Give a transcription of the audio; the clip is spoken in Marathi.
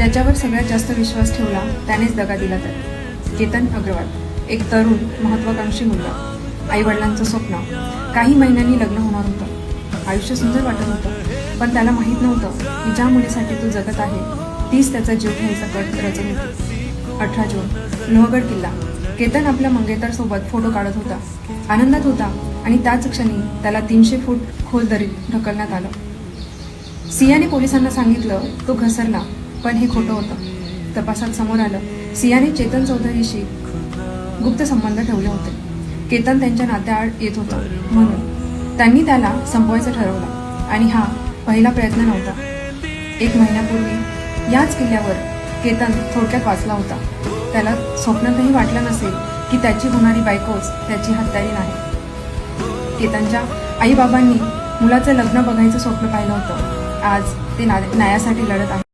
ज्याच्यावर सगळ्यात जास्त विश्वास ठेवला त्यानेच दगा दिला तर केतन अग्रवाल, एक तरुण महत्वाकांक्षी मुलगा, आईवडिलांचं स्वप्न. काही महिन्यांनी लग्न होणार होतं. आयुष्य सुंदर वाटत होतं, पण त्याला माहीत नव्हतं की ज्या मुलीसाठी तो जगत आहे तीच त्याचा जीव घ्यायचा कट रचत होती. 18 जून, लोहगड किल्ला. केतन आपल्या मंगेतरसोबत फोटो काढत होता, आनंदात होता आणि त्याच क्षणी त्याला 300 फूट खोल दरीत ढकलण्यात आलं. सियाने पोलिसांना सांगितलं तो घसरला, पण हे खोटं होतं. तपासात समोर आलं, सियाने चेतन चौधरीशी गुप्त संबंध ठेवले होते. केतन त्यांच्या नात्याआड येत होता म्हणून त्यांनी त्याला संपवायचं ठरवलं आणि हा पहिला प्रयत्न नव्हता. 1 महिन्यापूर्वी याच किल्ल्यावर केतन थोडक्यात वाचला होता. त्याला स्वप्नातही वाटलं नसेल की त्याची होणारी बायकोच त्याची हत्यारी नाही. केतनच्या आईबाबांनी मुलाचं लग्न बघायचं स्वप्न पाहिलं होतं. आज ते न्यायासाठी लढत आहे.